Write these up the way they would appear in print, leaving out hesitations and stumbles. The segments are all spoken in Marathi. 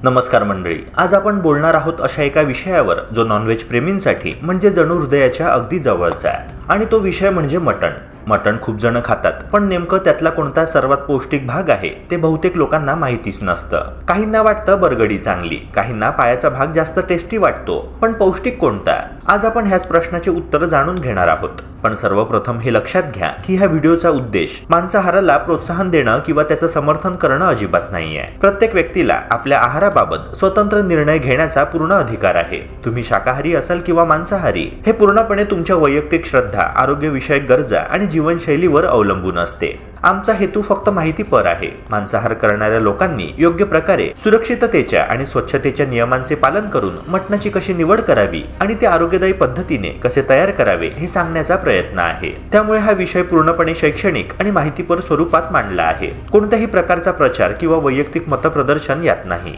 नमस्कार मंडळी, आज आपण बोलणार आहोत अशा एका विषयावर जो नॉनव्हेज प्रेमींसाठी म्हणजे जणू हृदयाच्या अगदी जवळचा आहे आणि तो विषय म्हणजे मटण. मटण खूप जण खातात, पण नेमकं त्यातला कोणता सर्वात पौष्टिक भाग आहे ते बहुतेक लोकांना माहितीच नसतं. काहींना वाटतं बरगडी चांगली, काहींना पायाचा भाग जास्त टेस्टी वाटतो, पण पौष्टिक कोणता? आज आपण ह्याच प्रश्नाचे उत्तर जाणून घेणार आहोत. पण सर्वप्रथम हे लक्षात घ्या की ह्या व्हिडिओचा उद्देश मांसाहाराला प्रोत्साहन देणं किंवा त्याचं समर्थन करणं अजिबात नाहीये. प्रत्येक व्यक्तीला आपल्या आहाराबाबत स्वतंत्र निर्णय घेण्याचा पूर्ण अधिकार आहे. तुम्ही शाकाहारी असाल किंवा मांसाहारी, हे पूर्णपणे तुमच्या वैयक्तिक श्रद्धा, आरोग्यविषयक गरजा आणि जीवनशैलीवर अवलंबून असते. आमचा हेतू फक्त माहितीपर आहे. मांसाहार करणाऱ्या लोकांनी योग्य प्रकारे सुरक्षिततेच्या आणि स्वच्छतेच्या नियमांचे पालन करून मटणाची कशी निवड करावी आणि ते आरोग्यदायी पद्धतीने कसे तयार करावे हे सांगण्याचा प्रयत्न आहे. त्यामुळे हा विषय पूर्णपणे शैक्षणिक आणि माहितीपर स्वरूपात मांडला आहे. कोणत्याही प्रकारचा प्रचार किंवा वैयक्तिक मतप्रदर्शन यात नाही.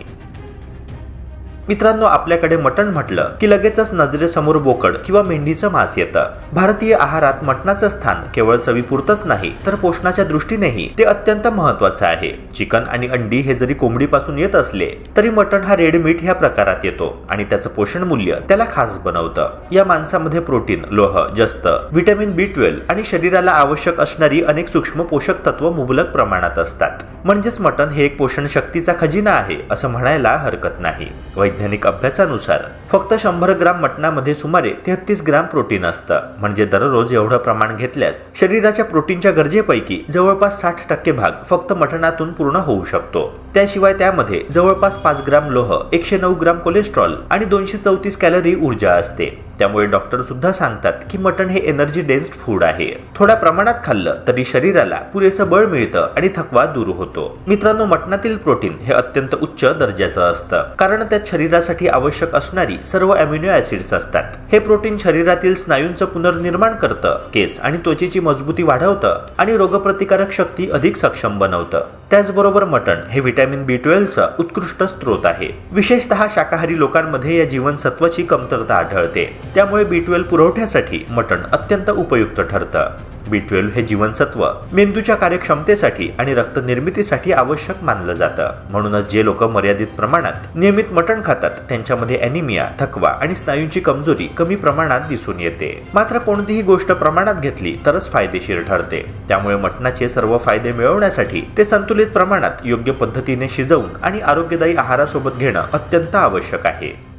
मित्रांनो, आपल्याकडे मटण म्हटलं की लगेचच नजरेसमोर बोकड किंवा मेंढीचं मांस येतं. भारतीय आहारात मटणाचं स्थान केवळ चवीपुरतच नाही तर पोषणाच्या दृष्टीनेही ते अत्यंत महत्त्वाचं आहे. चिकन आणि अंडी हे जरी कोंबडीपासून येत असले तरी मटण हा रेड मीट ह्या प्रकारात येतो आणि त्याचं पोषण मूल्य त्याला खास बनवतं. या मांसामध्ये प्रोटीन, लोह, जस्त, व्हिटॅमिन B12 आणि शरीराला आवश्यक असणारी अनेक सूक्ष्म पोषक तत्व मुबलक प्रमाणात असतात. म्हणजेच मटण हे एक पोषण शक्तीचा खजिना आहे असं म्हणायला हरकत नाही. वैज्ञानिक अभ्यासानुसार फक्त 100 ग्राम मटणामध्ये सुमारे 33 ग्राम प्रोटीन असतं. म्हणजे दररोज एवढं प्रमाण घेतल्यास शरीराच्या प्रोटीनच्या गरजेपैकी जवळपास 60% भाग फक्त मटणातून पूर्ण होऊ शकतो. त्याशिवाय त्यामध्ये जवळपास 5 ग्राम लोह, 109 ग्राम कोलेस्ट्रॉल आणि 234 कॅलरी ऊर्जा असते. त्यामुळे डॉक्टर सुद्धा सांगतात की मटण हे एनर्जी डेन्स्ड फूड आहे. थोड्या प्रमाणात खाल्लं तरी शरीराला पुरेसं बळ मिळतं आणि थकवा दूर होतो. मित्रांनो, मटणातील प्रोटीन हे अत्यंत उच्च दर्जाचं असतं कारण त्यात शरीरासाठी आवश्यक असणारी सर्व अमिनो ऍसिड्स असतात. हे प्रोटीन शरीरातील स्नायूंचं पुनर्निर्माण करतं, केस आणि त्वचेची मजबूती वाढवतं आणि रोगप्रतिकारक शक्ती अधिक सक्षम बनवतं. त्याचबरोबर मटण हे व्हिटॅमिन B12 चा उत्कृष्ट स्रोत आहे. विशेषतः शाकाहारी लोकांमध्ये या जीवनसत्वाची कमतरता आढळते. त्यामुळे B12 पुरवठ्यासाठी मटण अत्यंत उपयुक्त ठरतं. B12 हे जीवनसत्व मेंदूच्या कार्यक्षमतेसाठी आणि रक्त निर्मितीसाठी आवश्यक मानलं जातं. म्हणूनच जे लोक मर्यादित प्रमाणात नियमित मटण खातात त्यांच्यामध्ये ॲनिमिया, थकवा आणि स्नायूंची कमजोरी कमी प्रमाणात दिसून येते. मात्र कोणतीही गोष्ट प्रमाणात घेतली तरच फायदेशीर ठरते. त्यामुळे मटणाचे सर्व फायदे मिळवण्यासाठी ते संतुलित प्रमाणात योग्य पद्धतीने शिजवून आणि आरोग्यदायी आहारासोबत घेणं अत्यंत आवश्यक आहे.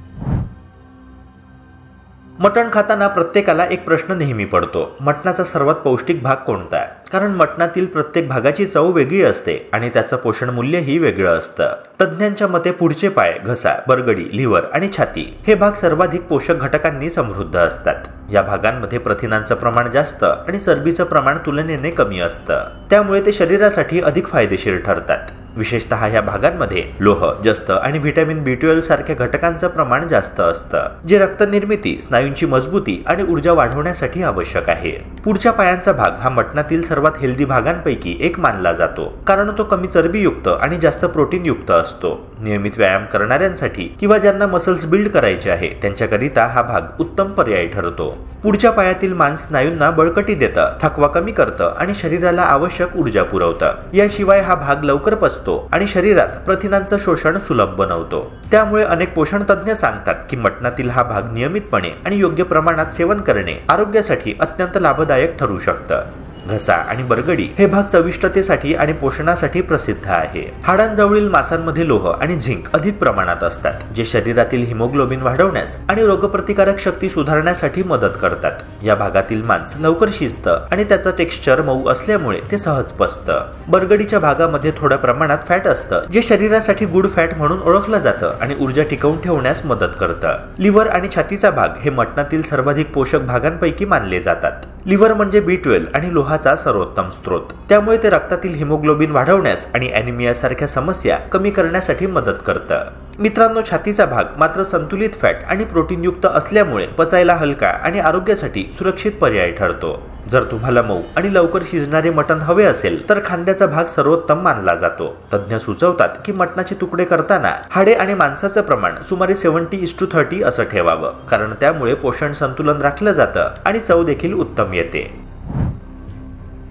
मटण खाताना प्रत्येकाला एक प्रश्न नेहमी पडतो, मटणाचा सर्वात पौष्टिक भाग कोणता आहे? कारण मटणातील प्रत्येक भागाची चव वेगळी असते आणि त्याचं पोषण मूल्यही वेगळं असतं. तज्ज्ञांच्या मते पुढचे पाय, घसा, बरगडी, लिव्हर आणि छाती हे भाग सर्वाधिक पोषक घटकांनी समृद्ध असतात. या भागांमध्ये प्रथिनांचं प्रमाण जास्त आणि चरबीचं प्रमाण तुलनेने कमी असतं. त्यामुळे ते शरीरासाठी अधिक फायदेशीर ठरतात. विशेषतः या भागांमध्ये लोह, जस्त आणि व्हिटॅमिन B12 सारख्या घटकांचं प्रमाण जास्त असतं, जे रक्तनिर्मिती, स्नायूंची मजबूती आणि ऊर्जा वाढवण्यासाठी आवश्यक आहे. पुढच्या पायांचा भाग हा मटणातील सर्वात हेल्दी भागांपैकी एक मानला जातो कारण तो कमी चरबीयुक्त आणि जास्त प्रोटीन युक्त असतो. नियमित व्यायाम करणाऱ्यांसाठी किंवा ज्यांना मसल्स बिल्ड करायचे आहे त्यांच्याकरिता हा भाग उत्तम पर्याय ठरतो. पुढच्या पायातील मांस स्नायूंना बळकटी देतं, थकवा कमी करतं आणि शरीराला आवश्यक ऊर्जा पुरवतं. याशिवाय हा भाग लवकर पचतो आणि शरीरात प्रथिनांचं शोषण सुलभ बनवतो. त्यामुळे अनेक पोषण तज्ज्ञ सांगतात की मटणातील हा भाग नियमितपणे आणि योग्य प्रमाणात सेवन करणे आरोग्यासाठी अत्यंत लाभदायक ठरू शकतं. घसा आणि बरगडी हे भाग चविष्टतेसाठी आणि पोषणासाठी प्रसिद्ध आहे. हाडांजवळील मांसांमध्ये लोह आणि झिंक अधिक प्रमाणात असतात, जे शरीरातील हिमोग्लोबिन वाढवण्यास आणि रोगप्रतिकारक शक्ती सुधारण्यासाठी मदत करतात. या भागातील मांस लवकर शिजतं आणि त्याचं टेक्स्चर मऊ असल्यामुळे ते सहज पचतं. बरगडीच्या भागामध्ये थोड्या प्रमाणात फॅट असतं, जे शरीरासाठी गुड फॅट म्हणून ओळखलं जातं आणि ऊर्जा टिकवून ठेवण्यास मदत करतं. लिव्हर आणि छातीचा भाग हे मटणातील सर्वाधिक पोषक भागांपैकी मानले जातात. लिव्हर म्हणजे B12 आणि लोहाचा सर्वोत्तम स्रोत. त्यामुळे ते रक्तातील हिमोग्लोबिन वाढवण्यास आणि ॲनिमिया सारख्या समस्या कमी करण्यासाठी मदत करतं. मित्रांनो, छातीचा भाग मात्र संतुलित फॅट आणि प्रोटीनयुक्त असल्यामुळे पचायला हलका आणि आरोग्यासाठी सुरक्षित पर्याय ठरतो. जर तुम्हाला मऊ आणि लवकर शिजणारे मटण हवे असेल तर खांद्याचा भाग सर्वोत्तम मानला जातो. तज्ज्ञ सुचवतात की मटणाचे तुकडे करताना हाडे आणि मांसाचं प्रमाण सुमारे 70:30 असं ठेवावं कारण त्यामुळे पोषण संतुलन राखलं जातं आणि चव देखील उत्तम येते.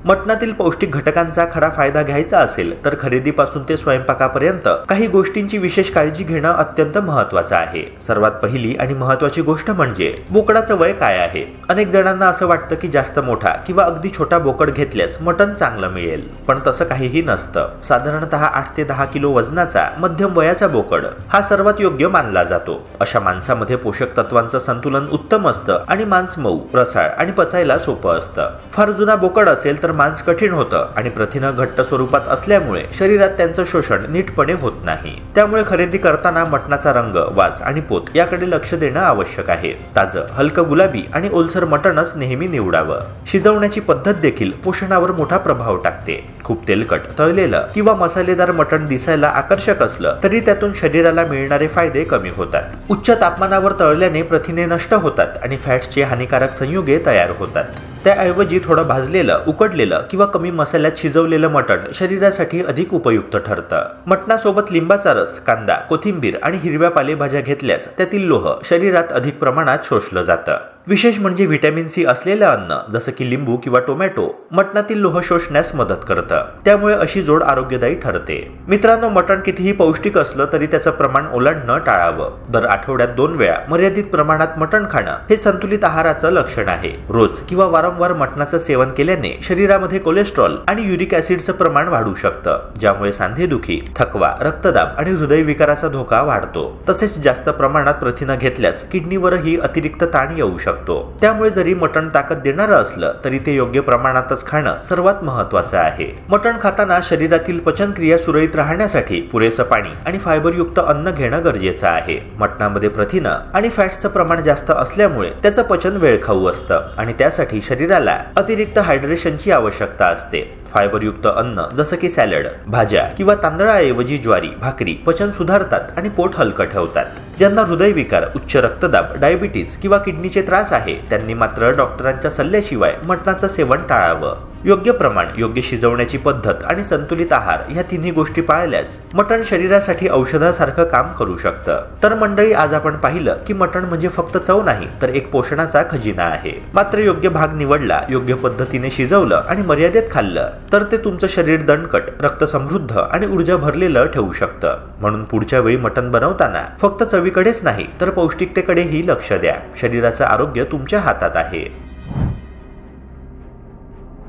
मटणातील पौष्टिक घटकांचा खरा फायदा घ्यायचा असेल तर खरेदीपासून ते स्वयंपाकापर्यंत काही गोष्टींची विशेष काळजी घेणं अत्यंत महत्त्वाचं आहे। सर्वात पहिली आणि महत्त्वाची गोष्ट म्हणजे बोकडाचं वय काय आहे। अनेक जणांना असं वाटतं की जास्त मोठा किंवा अगदी छोटा बोकड घेतल्यास मटण चांगलं मिळेल, पण तसं काहीही नसतं। साधारणतः 8 ते 10 किलो वजनाचा मध्यम वयाचा बोकड हा सर्वात योग्य मानला जातो। अशा मांसामध्ये पोषक तत्वांचं संतुलन उत्तम असतं आणि मांस मऊ, रसाळ आणि पचायला सोपं असतं। फार जुना बोकड असेल तर मांस कठीण होतं आणि प्रथिनं घट्ट स्वरूपात असल्यामुळे शरीरात त्यांचं शोषण नीटपणे होत नाही। त्यामुळे खरेदी करताना मटणाचा रंग, वास आणि पोत याकडे लक्ष देणं आवश्यक आहे। ताजं, हलकं गुलाबी आणि ओलसर मटणच नेहमी निवडावं। शिजवण्याची पद्धत देखील पोषणावर मोठा प्रभाव टाकते। खूप तेलकट, तळलेलं किंवा मसालेदार मटण दिसायला आकर्षक असलं तरी त्यातून शरीराला मिळणारे फायदे कमी होतात। उच्च तापमानावर तळल्याने प्रथिने नष्ट होतात आणि फॅट्सचे हानिकारक संयुगे तयार होतात। त्याऐवजी थोडं भाजलेलं, उकडलेलं किंवा कमी मसाल्यात शिजवलेलं मटण शरीरासाठी अधिक उपयुक्त ठरतं। मटणासोबत लिंबाचा रस, कांदा, कोथिंबीर आणि हिरव्या पालेभाज्या घेतल्यास त्यातील लोह शरीरात अधिक प्रमाणात शोषलं जातं। विशेष म्हणजे व्हिटॅमिन सी असलेलं अन्न जसं की लिंबू किंवा टोमॅटो मटणातील लोह शोषण्यास मदत करतं। त्यामुळे अशी जोड आरोग्यदायी ठरते। मित्रांनो, मटण कितीही पौष्टिक असलं तरी त्याचं प्रमाण ओलांडणं टाळावं। दर आठवड्यात 2 वेळा मर्यादित प्रमाणात मटण खाणं हे संतुलित आहाराचं लक्षण आहे। रोज किंवा वारंवार मटणाचं सेवन केल्याने शरीरामध्ये कोलेस्ट्रॉल आणि युरिक ऍसिडचं प्रमाण वाढू शकतं, ज्यामुळे सांधेदुखी, थकवा, रक्तदाब आणि हृदयविकाराचा धोका वाढतो। तसेच जास्त प्रमाणात प्रथिनं घेतल्यास किडनीवरही अतिरिक्त ताण येऊ शकतो। त्यामुळे जरी मटण ताकद देणारं असलं तरी ते योग्य प्रमाणातच खाणं सर्वात महत्त्वाचं आहे। मटण खाताना शरीरातील पचनक्रिया सुरळीत राहण्यासाठी पुरेसं पाणी आणि फायबरयुक्त अन्न घेणं गरजेचं आहे। मटणामध्ये प्रथिनं आणि फॅट्सचं प्रमाण जास्त असल्यामुळे त्याचं पचन वेळखाऊ असतं आणि त्यासाठी शरीराला अतिरिक्त हायड्रेशनची आवश्यकता असते। फायबरयुक्त अन्न जसं की सॅलड, भाज्या किंवा तांदळाऐवजी ज्वारी, भाकरी पचन सुधारतात आणि पोट हलकं ठेवतात। ज्यांना हृदयविकार, उच्च रक्तदाब, डायबिटीज किंवा किडनीचे त्रास आहे त्यांनी मात्र डॉक्टरांच्या सल्ल्याशिवाय मटणाचं सेवन टाळावं। योग्य प्रमाण, योग्य शिजवण्याची पद्धत आणि संतुलित आहार या तिन्ही गोष्टी पाळल्यास मटण शरीरासाठी औषधासारखं काम करू शकतं। तर मंडळी, आज आपण पाहिलं की मटण म्हणजे फक्त चव नाही तर एक पोषणाचा खजिना आहे। मात्र योग्य भाग निवडला, योग्य पद्धतीने शिजवलं आणि मर्यादेत खाल्लं तर ते तुमचं शरीर दणकट, रक्त समृद्ध आणि ऊर्जा भरलेलं ठेवू शकतं। म्हणून पुढच्या वेळी मटण बनवताना फक्त चवीकडेच नाही तर पौष्टिकतेकडेही लक्ष द्या। शरीराचं आरोग्य तुमच्या हातात आहे।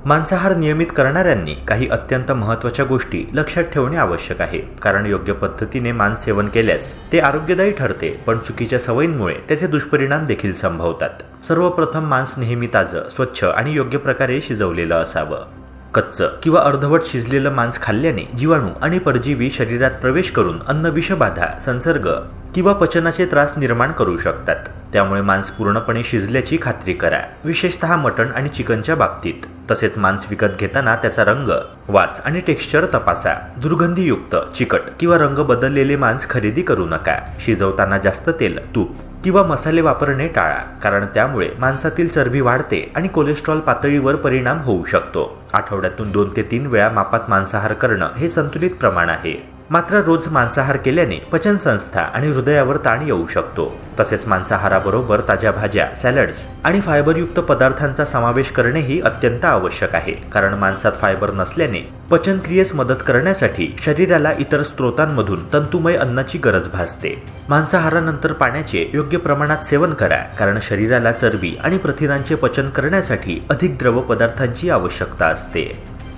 मांसाहार नियमित करणाऱ्यांनी काही अत्यंत महत्त्वाच्या गोष्टी लक्षात ठेवणे आवश्यक आहे, कारण योग्य पद्धतीने मांस सेवन केल्यास ते आरोग्यदायी ठरते, पण चुकीच्या सवयींमुळे त्याचे दुष्परिणाम देखील संभवतात। सर्वप्रथम, मांस नेहमी ताजं, स्वच्छ आणि योग्य प्रकारे शिजवलेलं असावं। कच्चं किंवा अर्धवट शिजलेलं मांस खाल्ल्याने जीवाणू आणि परजीवी शरीरात प्रवेश करून अन्न विषबाधा, संसर्ग किंवा पचनाचे त्रास निर्माण करू शकतात। त्यामुळे मांस पूर्णपणे शिजल्याची खात्री करा, विशेषतः मटण आणि चिकनच्या बाबतीत। तसेच मांस विकत घेताना त्याचा रंग, वास आणि टेक्स्चर तपासा। दुर्गंधीयुक्त, चिकट किंवा रंग बदललेले मांस खरेदी करू नका। शिजवताना जास्त तेल, तूप किंवा मसाले वापरणे टाळा, कारण त्यामुळे मांसातील चरबी वाढते आणि कोलेस्ट्रॉल पातळीवर परिणाम होऊ शकतो। आठवड्यातून 2 ते 3 वेळा मापात मांसाहार करणं हे संतुलित प्रमाण आहे। मात्र रोज मांसाहार केल्याने पचनसंस्था आणि हृदयावर ताण येऊ शकतो। तसेच मांसाहाराबरोबर ताज्या भाज्या, सॅलड्स आणि फायबरयुक्त पदार्थांचा समावेश करणेही अत्यंत आवश्यक आहे, कारण मांसात फायबर नसल्याने पचनक्रियेस मदत करण्यासाठी शरीराला इतर स्रोतांमधून तंतुमय अन्नाची गरज भासते। मांसाहारानंतर पाण्याचे योग्य प्रमाणात सेवन करा, कारण शरीराला चरबी आणि प्रथिनांचे पचन करण्यासाठी अधिक द्रव पदार्थांची आवश्यकता असते।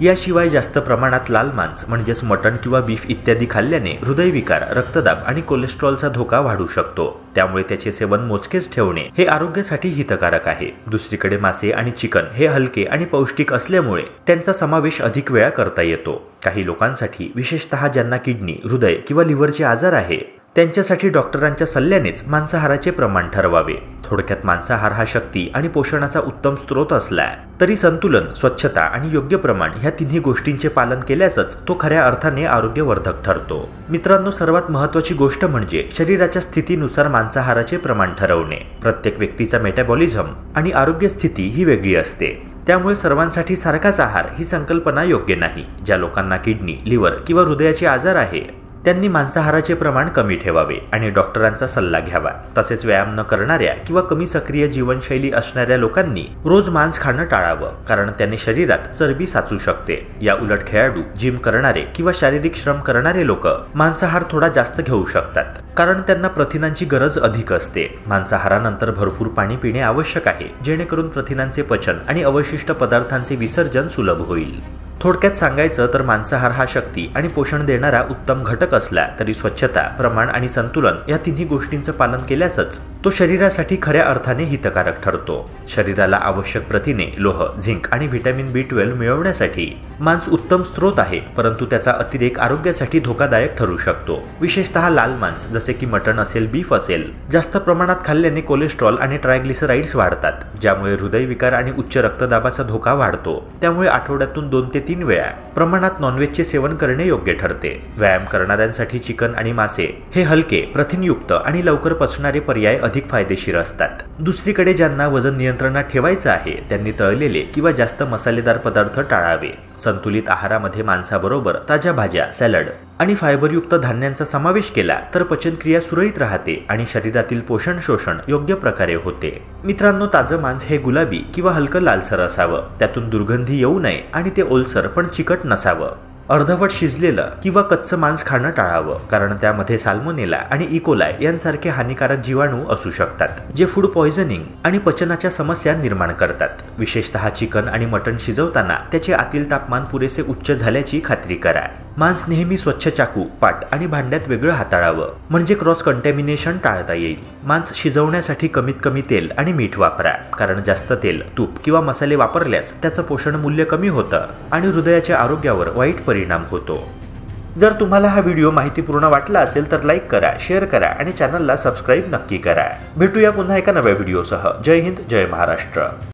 याशिवाय जास्त प्रमाणात लाल मांस म्हणजेच मटण किंवा बीफ इत्यादी खाल्ल्याने हृदयविकार, रक्तदाब आणि कोलेस्ट्रॉलचा धोका वाढू शकतो। त्यामुळे त्याचे सेवन मोजकेच ठेवणे हे आरोग्यासाठी हितकारक आहे। दुसरीकडे मासे आणि चिकन हे हलके आणि पौष्टिक असल्यामुळे त्यांचा समावेश अधिक वेळा करता येतो। काही लोकांसाठी, विशेषतः ज्यांना किडनी, हृदय किंवा लिव्हरचे आजार आहे, त्यांच्यासाठी डॉक्टरांच्या सल्ल्यानेच मांसाहाराचे प्रमाण ठरवावे। थोडक्यात, मांसाहार हा शक्ती आणि पोषणाचा उत्तम स्रोत असला तरी संतुलन, स्वच्छता आणि योग्य प्रमाण ह्या तिन्ही गोष्टींचे पालन केल्यासच तो खऱ्या अर्थाने आरोग्यवर्धक ठरतो। मित्रांनो, सर्वात महत्त्वाची गोष्ट म्हणजे शरीराच्या स्थितीनुसार मांसाहाराचे प्रमाण ठरवणे। प्रत्येक व्यक्तीचा मेटाबॉलिझम आणि आरोग्य स्थिती ही वेगळी असते, त्यामुळे सर्वांसाठी सारखाच आहार ही संकल्पना योग्य नाही। ज्या लोकांना किडनी, लिव्हर किंवा हृदयाचे आजार आहे त्यांनी मांसाहाराचे प्रमाण कमी ठेवावे आणि डॉक्टरांचा सल्ला घ्यावा। तसेच व्यायाम न करणाऱ्या किंवा कमी सक्रिय जीवनशैली असणाऱ्या लोकांनी रोज मांस खाणं टाळावं, कारण त्याने शरीरात चरबी साचू शकते। या उलट खेळाडू, जिम करणारे किंवा शारीरिक श्रम करणारे लोक मांसाहार थोडा जास्त घेऊ शकतात, कारण त्यांना प्रथिनांची गरज अधिक असते। मांसाहारानंतर भरपूर पाणी पिणे आवश्यक आहे, जेणेकरून प्रथिनांचे पचन आणि अवशिष्ट पदार्थांचे विसर्जन सुलभ होईल। थोडक्यात सांगायचं तर मांसाहार हा शक्ती आणि पोषण देणारा उत्तम घटक असला तरी स्वच्छता, प्रमाण आणि संतुलन या तिन्ही गोष्टींचं पालन केल्यासच तो शरीरासाठी खऱ्या अर्थाने हितकारक ठरतो। शरीराला आवश्यक प्रथिने, लोह, झिंक आणि व्हिटॅमिन B12 मिळवण्यासाठी मांस उत्तम स्रोत आहे, परंतु त्याचा अतिरेक आरोग्यासाठी धोकादायक ठरू शकतो। विशेषतः लाल मांस जसे की मटण असेल, बीफ असेल, जास्त प्रमाणात खाल्ल्याने कोलेस्ट्रॉल आणि ट्रायग्लिसराइड्स वाढतात, ज्यामुळे हृदयविकार आणि उच्च रक्तदाबाचा धोका वाढतो। त्यामुळे आठवड्यातून 2 ते 3 वेळा प्रमाणात नॉनव्हेजचे सेवन करणे योग्य ठरते। व्यायाम करणाऱ्यांसाठी चिकन आणि मासे हे हलके, प्रथिनयुक्त आणि लवकर पचणारे पर्याय अधिक फायदेशीर असतात। दुसरीकडे ज्यांना वजन नियंत्रणात ठेवायचं आहे त्यांनी तळलेले किंवा जास्त मसालेदार पदार्थ टाळावे। संतुलित आहारामध्ये मांसाबरोबर ताज्या भाज्या, सॅलड आणि फायबरयुक्त धान्यांचा समावेश केला तर पचनक्रिया सुरळीत राहते आणि शरीरातील पोषण शोषण योग्य प्रकारे होते। मित्रांनो, ताजं मांस हे गुलाबी किंवा हलकं लालसर असावं, त्यातून दुर्गंधी येऊ नये आणि ते ओलसर पण चिकट नसावं। अर्धवट शिजलेलं किंवा कच्चं मांस खाणं टाळावं, कारण त्यामध्ये साल्मोनेला आणि इकोलाय यांसारखे हानिकारक जीवाणू असू शकतात, जे फूड पॉयझनिंग आणि पचनाच्या समस्या निर्माण करतात। विशेषतः चिकन आणि मटण शिजवताना त्याचे आतील तापमान पुरेसे उच्च झाल्याची खात्री करा। मांस नेहमी स्वच्छ चाकू, पाट आणि भांड्यात वेगळं हाताळावं, म्हणजे क्रॉस कंटॅमिनेशन टाळता येईल। मांस शिजवण्यासाठी कमीत कमी तेल आणि मीठ वापरा, कारण जास्त तेल, तूप किंवा मसाले वापरल्यास त्याचं पोषण मूल्य कमी होतं आणि हृदयाच्या आरोग्यावर वाईट परिणाम होतो। जर तुम्हाला हा व्हिडिओ माहितीपूर्ण वाटला असेल तर लाईक करा, शेअर करा आणि चॅनलला सबस्क्राईब नक्की करा। भेटूया पुन्हा एका नव्या व्हिडिओसह। जय हिंद, जय महाराष्ट्र।